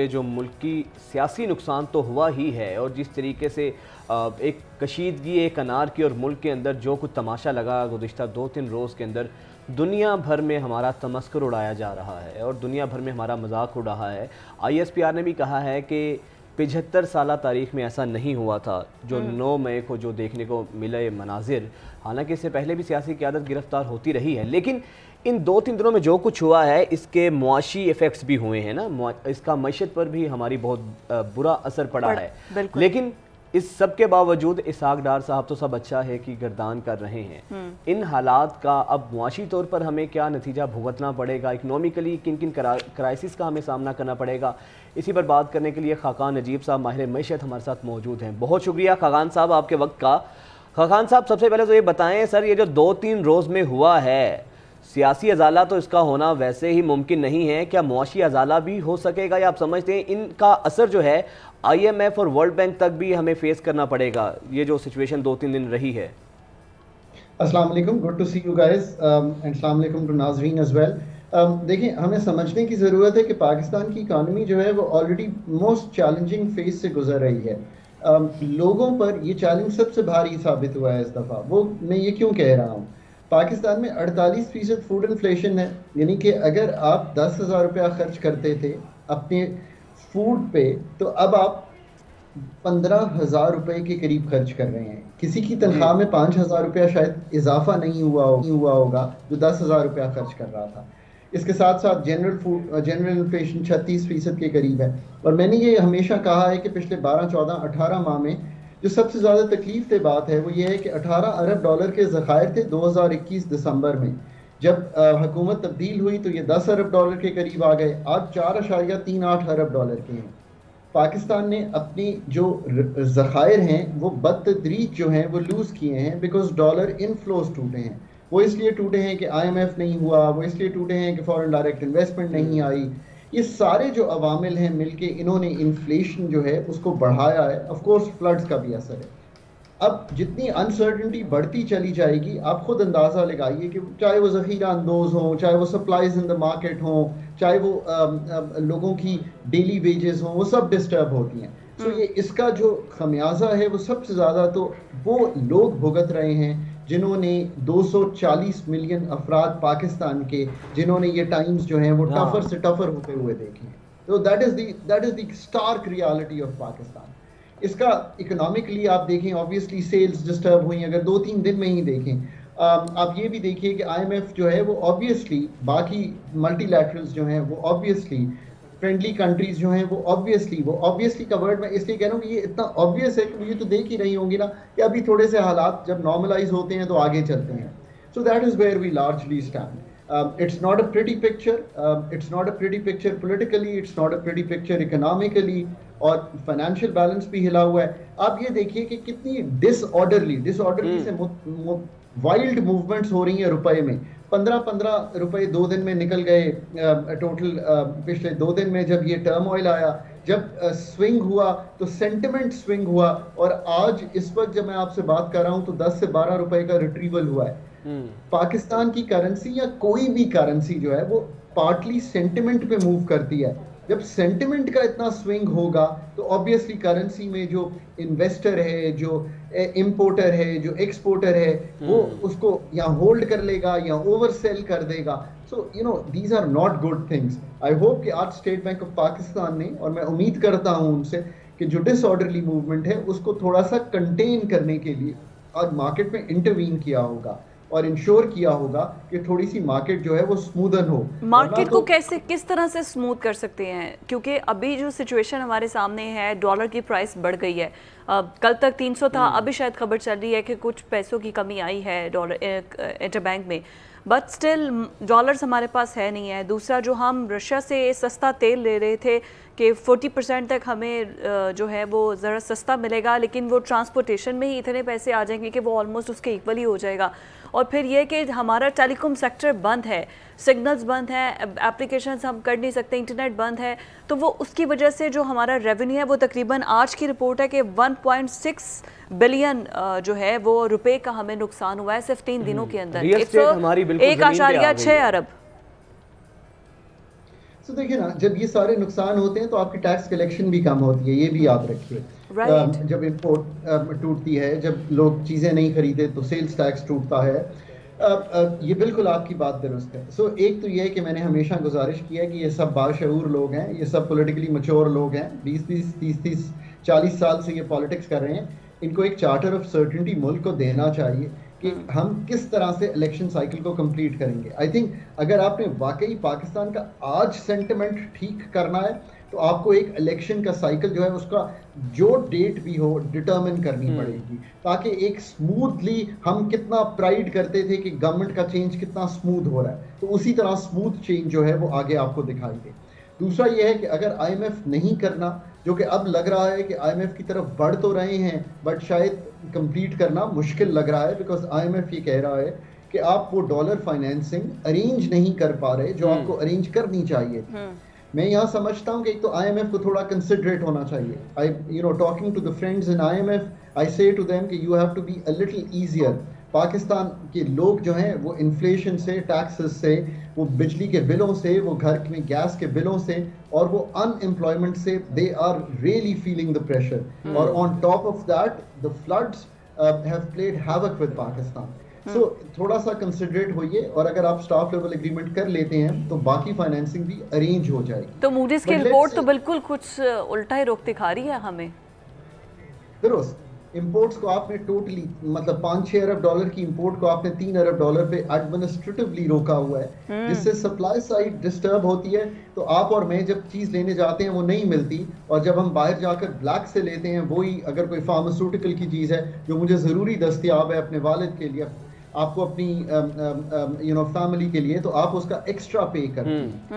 जो मुल्क की सियासी नुकसान तो हुआ ही है, और जिस तरीके से एक कशीदगी एक अनार की और मुल्क के अंदर जो कुछ तमाशा लगा गुज़िश्ता 2-3 रोज़ के अंदर, दुनिया भर में हमारा तमस्कुर उड़ाया जा रहा है और दुनिया भर में हमारा मजाक उड़ रहा है। ISPR ने भी कहा है कि 75 साल तारीख में ऐसा नहीं हुआ था जो 9 मई को जो देखने को मिले मनाजिर। हालांकि इससे पहले भी सियासी क़यादत गिरफ्तार होती रही है, लेकिन इन 2-3 दिनों में जो कुछ हुआ है इसके मुआशी इफ़ेक्ट्स भी हुए हैं ना, इसका मईशत पर भी हमारी बहुत बुरा असर पड़ा है। लेकिन इस सब के बावजूद इसहाक डार साहब तो सब अच्छा है कि गर्दान कर रहे हैं। इन हालात का अब मुआशी तौर पर हमें क्या नतीजा भुगतना पड़ेगा, इकनॉमिकली किन किन क्राइसिस का हमें सामना करना पड़ेगा, इसी पर बात करने के लिए खाकान नजीब साहब माहिर मईशत हमारे साथ मौजूद हैं। बहुत शुक्रिया खाकान साहब आपके वक्त का। खाकान साहब, सबसे पहले तो ये बताएं सर, ये जो 2-3 रोज़ में हुआ है, सियासी अजाला तो इसका होना वैसे ही मुमकिन नहीं है, क्या मुआशी अजाला भी हो सकेगा, या आप समझते हैं इनका असर जो है IMF और वर्ल्ड बैंक तक भी हमें फेस करना पड़ेगा, ये जो सिचुएशन 2-3 दिन रही है? अस्सलाम वालेकुम, good to see you guys and अस्सलाम वालेकुम टू नाज़रीन एज़ वेल। देखिए, हमें समझने की ज़रूरत है कि पाकिस्तान की इकानमी जो है वो ऑलरेडी मोस्ट चैलेंजिंग फेज से गुजर रही है। लोगों पर ये चैलेंज सबसे भारी साबित हुआ है इस दफ़ा। वो मैं ये क्यों कह रहा हूँ, पाकिस्तान में 48% फूड इन्फ्लेशन है, यानी कि अगर आप 10,000 रुपया खर्च करते थे अपने फूड पे, तो अब आप 15,000 रुपए के करीब खर्च कर रहे हैं। किसी की तनख्वाह में 5,000 रुपया शायद इजाफा नहीं हुआ होगा जो 10,000 रुपया खर्च कर रहा था। इसके साथ साथ जनरल इन्फ्लेशन 36% के करीब है। और मैंने ये हमेशा कहा है कि पिछले 12, 14, 18 माह में जो सबसे ज़्यादा तकलीफ दे बात है वो ये है कि 18 अरब डॉलर के ज़खायर थे 2021 दिसंबर में। जब हुकूमत तब्दील हुई तो ये 10 अरब डॉलर के करीब आ गए, आज 4.38 अरब डॉलर के हैं। पाकिस्तान ने अपनी जो ज़खायर हैं वो बदतदरीज जो हैं वो लूज़ किए हैं, बिकॉज डॉलर इनफ्लोज टूटे हैं। वो इसलिए टूटे हैं कि IMF नहीं हुआ, वो इसलिए टूटे हैं कि फॉरेन डायरेक्ट इन्वेस्टमेंट नहीं आई। ये सारे जो अवामिल हैं मिलके इन्होंने इन्फ्लेशन जो है उसको बढ़ाया है। ऑफ कोर्स फ्लड्स का भी असर है। अब जितनी अनसर्टेनिटी बढ़ती चली जाएगी, आप खुद अंदाज़ा लगाइए कि चाहे वो ज़ख़ीरा अंदोज़ हों, चाहे वो सप्लाईज इन द मार्केट हों, चाहे वो लोगों की डेली वेजेस हों, वो सब डिस्टर्ब होती हैं। तो ये इसका जो खमियाजा है वो सबसे ज़्यादा तो वो लोग भुगत रहे हैं जिन्होंने 240 मिलियन अफराद पाकिस्तान के, जिन्होंने ये टाइम्स जो हैं वो टफर से टफर होते हुए देखे हैं। तो that is the stark reality of Pakistan. इसका इकोनॉमिकली आप देखें, ऑब्वियसली सेल्स डिस्टर्ब हुई, अगर 2-3 दिन में ही देखें। आप ये भी देखिए कि IMF जो है वो ऑब्वियसली, बाकी मल्टीलैटरल्स जो हैं वो ऑब्वियसली, फ्रेंडली कंट्रीज जो हैं वो ऑब्वियसली का वर्ड मैं इसलिए कह रहा हूँ कि ये इतना ऑब्वियस है कि ये तो देख ही रही होंगी ना कि अभी थोड़े से हालात जब नॉर्मलाइज होते हैं तो आगे चलते हैं। So that is where we largely stand. It's not a pretty picture. It's not a pretty picture politically. It's not a pretty picture economically. और फाइनेंशियल बैलेंस भी हिला हुआ है। आप ये देखिए कि कितनी डिसऑर्डरली से वाइल्ड मूवमेंट्स हो रही हैं रुपए में। 15 रुपए 2 दिन में निकल गए टोटल। पिछले 2 दिन में जब ये टर्मोइल आया, जब स्विंग हुआ तो सेंटिमेंट स्विंग हुआ, और आज इस वक्त जब मैं आपसे बात कर रहा हूँ तो 10 से 12 रुपए का रिट्रीवल हुआ है। पाकिस्तान की करेंसी या कोई भी करेंसी जो है वो पार्टली सेंटिमेंट पे मूव करती है। जब सेंटिमेंट का इतना स्विंग होगा तो ऑब्वियसली करेंसी में जो इन्वेस्टर है, जो इंपोर्टर है, जो एक्सपोर्टर है, वो उसको या होल्ड कर लेगा या ओवर सेल कर देगा। So you know these are not good things. I hope कि आज स्टेट बैंक ऑफ पाकिस्तान ने, और मैं उम्मीद करता हूँ उनसे, कि जो डिसऑर्डरली मूवमेंट है उसको थोड़ा सा कंटेन करने के लिए आज मार्केट में इंटरवीन किया होगा और इंश्योर किया होगा कि थोड़ी सी मार्केट जो है वो स्मूदन हो। मार्केट को कैसे, किस तरह से स्मूथ कर सकते हैं, क्योंकि अभी जो सिचुएशन हमारे सामने है, डॉलर की प्राइस बढ़ गई है। कल तक 300 था, अभी शायद खबर चल रही है कि कुछ पैसों की कमी आई है डॉलर इंटरबैंक में, बट स्टिल डॉलर्स हमारे पास है नहीं है। दूसरा, जो हम रशिया से सस्ता तेल ले रहे थे कि 40% तक हमें जो है वो ज़रा सस्ता मिलेगा, लेकिन वो ट्रांसपोर्टेशन में ही इतने पैसे आ जाएंगे कि वो ऑलमोस्ट उसके इक्वल ही हो जाएगा। और फिर ये कि हमारा टेलीकॉम सेक्टर बंद है, सिग्नल्स बंद हैं, एप्लीकेशंस हम कर नहीं सकते, इंटरनेट बंद है, तो वो उसकी वजह से जो हमारा रेवेन्यू है वो तकरीबन, आज की रिपोर्ट है कि 1.6 बिलियन जो है वो रुपए का हमें नुकसान हुआ है सिर्फ 3 दिनों के अंदर। 1.6 अरब। सो देखिए ना, जब ये सारे नुकसान होते हैं तो आपकी टैक्स कलेक्शन भी कम होती है, ये भी याद रखिए। जब इंपोर्ट टूटती है, जब लोग चीज़ें नहीं खरीदे तो सेल्स टैक्स टूटता है। ये बिल्कुल आपकी बात दुरुस्त है। सो एक तो ये है कि मैंने हमेशा गुजारिश की है कि ये सब बाशऊर लोग हैं, ये सब पॉलिटिकली मैच्योर लोग हैं, 20-20, 30-30, 40 साल से ये पॉलिटिक्स कर रहे हैं। इनको एक चार्टर ऑफ सर्टेनिटी मुल्क को देना चाहिए कि हम किस तरह से इलेक्शन साइकिल को कंप्लीट करेंगे। आई थिंक अगर आपने वाकई पाकिस्तान का आज सेंटिमेंट ठीक करना है तो आपको एक इलेक्शन का साइकिल जो है उसका जो डेट भी हो डिटरमिन करनी पड़ेगी, ताकि एक स्मूथली, हम कितना प्राइड करते थे कि गवर्नमेंट का चेंज कितना स्मूथ हो रहा है, तो उसी तरह स्मूथ चेंज जो है वो आगे आपको दिखाई दे। दूसरा ये है कि अगर आईएमएफ नहीं करना, जो कि अब लग रहा है कि आईएमएफ की तरफ बढ़ तो रहे हैं बट शायद कंप्लीट करना मुश्किल लग रहा है, बिकॉज आईएमएफ ये कह रहा है कि आप वो डॉलर फाइनेंसिंग अरेंज नहीं कर पा रहे जो आपको अरेंज करनी चाहिए। मैं यहाँ समझता हूँ कि एक तो आईएमएफ को थोड़ा कंसिडरेट होना चाहिए। I talking to the friends in IMF, I say to them कि you have to be a little easier. Pakistan के लोग जो हैं वो इन्फ्लेशन से, टैक्सेस से, वो बिजली के बिलों से, वो घर में गैस के बिलों से, और वो अनएम्प्लॉयमेंट से, they are really feeling the pressure. और on top of that the floods have played havoc with Pakistan. So थोड़ा सा कंसिडरेट होइए, और अगर आप स्टाफ लेवल एग्रीमेंट कर लेते हैं तो बाकी फाइनेंसिंग भी अरेंज हो जाएगी। तो मूडीज की रिपोर्ट तो बिल्कुल कुछ उल्टा ही रुख दिखा रही है हमें। दुरुस्त। इंपोर्ट्स को आपने टोटली, मतलब 5-6 अरब डॉलर की इंपोर्ट को आपने 3 अरब डॉलर पे एडमिनिस्ट्रेटिवली रोका हुआ है, जिससे सप्लाई साइड डिस्टर्ब होती है। तो आप और मैं जब चीज़ लेने जाते हैं वो नहीं मिलती, और जब हम बाहर जाकर ब्लैक से लेते हैं, वही अगर कोई फार्मास्यूटिकल की चीज़ है जो मुझे ज़रूरी दस्तियाब है अपने वालिद के लिए, आपको अपनी फैमिली के लिए, तो आप उसका एक्स्ट्रा पे करते हैं।